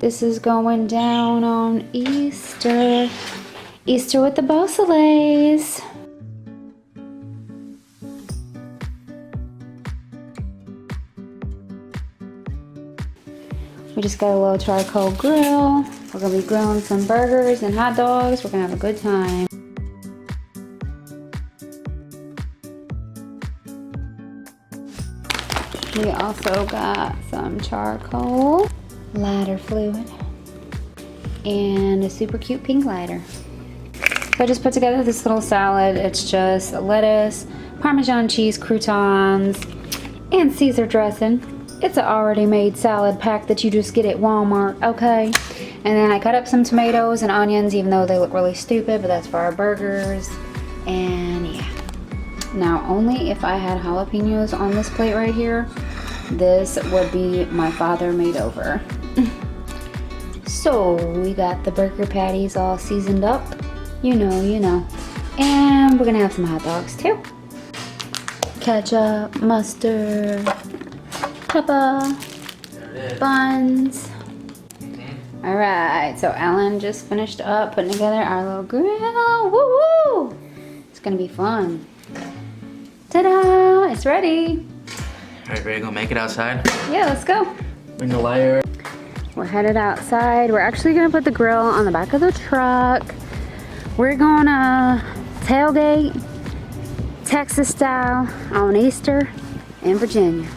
This is going down on Easter. Easter with the Beausoleils. We just got a little charcoal grill. We're gonna be grilling some burgers and hot dogs. We're gonna have a good time. We also got some charcoal, lighter fluid, and a super cute pink lighter. So I just put together this little salad. It's just lettuce, Parmesan cheese croutons, and Caesar dressing. It's an already made salad pack that you just get at Walmart, okay? And then I cut up some tomatoes and onions, even though they look really stupid, but that's for our burgers. And yeah. Now, only if I had jalapenos on this plate right here, this would be my father made over. So we got the burger patties all seasoned up. You know. And we're gonna have some hot dogs too. Ketchup, mustard, pepper, buns. All right, so Alan just finished up putting together our little grill. Woo woo! It's gonna be fun. Ta-da! It's ready. All right, ready to go make it outside? Yeah, let's go. Bring the lighter. We're headed outside. We're actually gonna put the grill on the back of the truck. We're gonna tailgate, Texas style, on Easter in Virginia.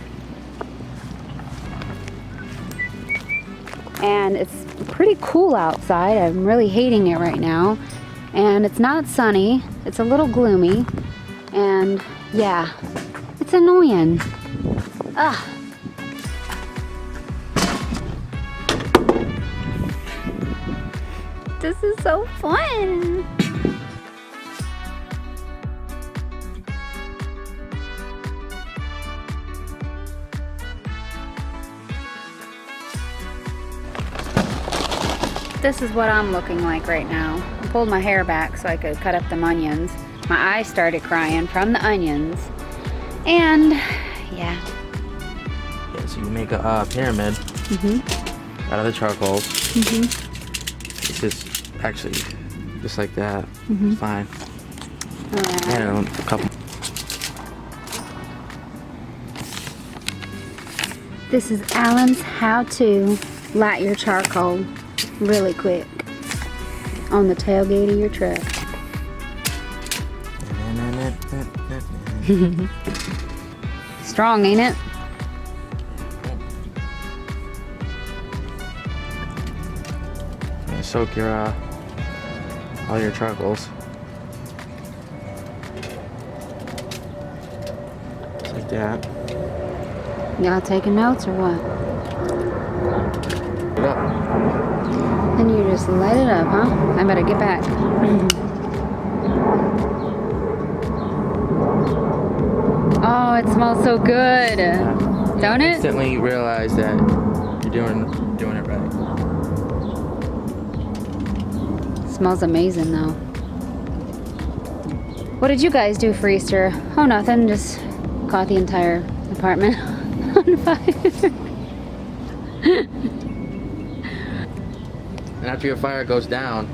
And it's pretty cool outside. I'm really hating it right now. And it's not sunny. It's a little gloomy. And yeah, it's annoying. Ah. This is so fun. This is what I'm looking like right now. I pulled my hair back so I could cut up them onions. My eyes started crying from the onions. And yeah. Yeah, so you make a pyramid out of the charcoal. It's just actually just like that. It's fine. All right. And a couple. This is Alan's how to light your charcoal really quick on the tailgate of your truck. Strong, ain't it? Soak your all your charcoals. Just like that. Y'all taking notes or what? Put it up. And you just light it up, huh? I better get back. Oh, it smells so good. Don't it? Instantly realize that you're doing it right. Smells amazing though. What did you guys do for Easter? Oh, nothing. Just caught the entire apartment on fire. And after your fire goes down,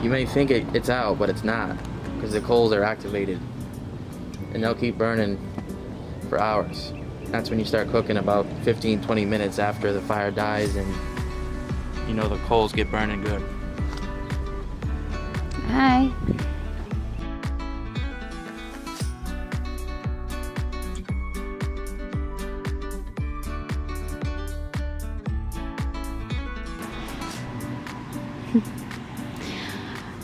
you may think it's out, but it's not, because the coals are activated. And they'll keep burning for hours. That's when you start cooking about 15-20 minutes after the fire dies, and you know the coals get burning good. Hi.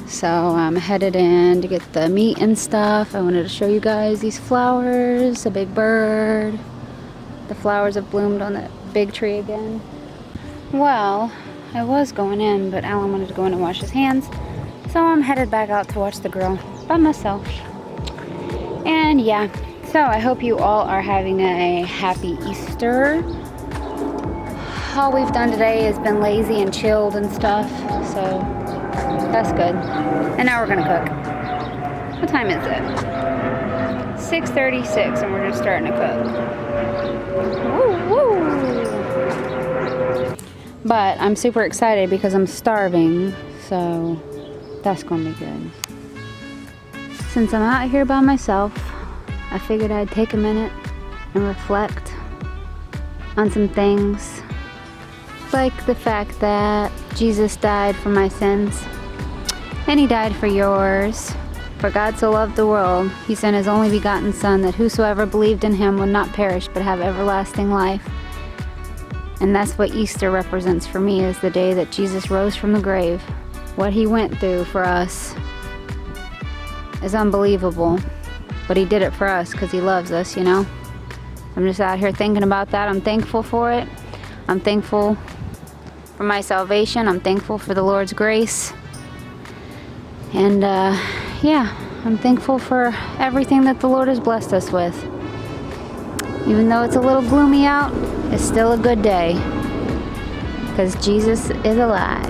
So I'm headed in to get the meat and stuff. I wanted to show you guys these flowers, a big bird. The flowers have bloomed on that big tree again. Well, I was going in, but Alan wanted to go in and wash his hands. So I'm headed back out to watch the grill by myself. And yeah, so I hope you all are having a happy Easter. All we've done today has been lazy and chilled and stuff, so that's good. And now we're gonna cook. What time is it? 6:36, and we're just starting to cook. Woo, woo. But I'm super excited because I'm starving, so that's gonna be good. Since I'm out here by myself, I figured I'd take a minute and reflect on some things, like the fact that Jesus died for my sins, and he died for yours. For God so loved the world, he sent his only begotten Son, that whosoever believed in him would not perish but have everlasting life. And that's what Easter represents for me, is the day that Jesus rose from the grave. What he went through for us is unbelievable, but he did it for us because he loves us, you know. I'm just out here thinking about that. I'm thankful for it. I'm thankful for my salvation. I'm thankful for the Lord's grace. And yeah, I'm thankful for everything that the Lord has blessed us with. Even though it's a little gloomy out, it's still a good day, because Jesus is alive.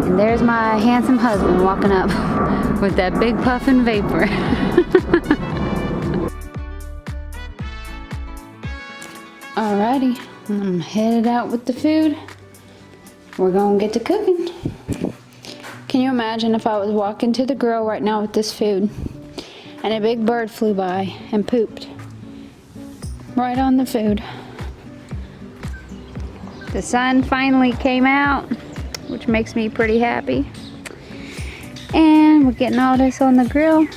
And there's my handsome husband walking up with that big puffin' vapor. Alrighty, I'm headed out with the food. We're gonna get to cooking. Can you imagine if I was walking to the grill right now with this food and a big bird flew by and pooped right on the food? The sun finally came out, which makes me pretty happy. And we're getting all this on the grill.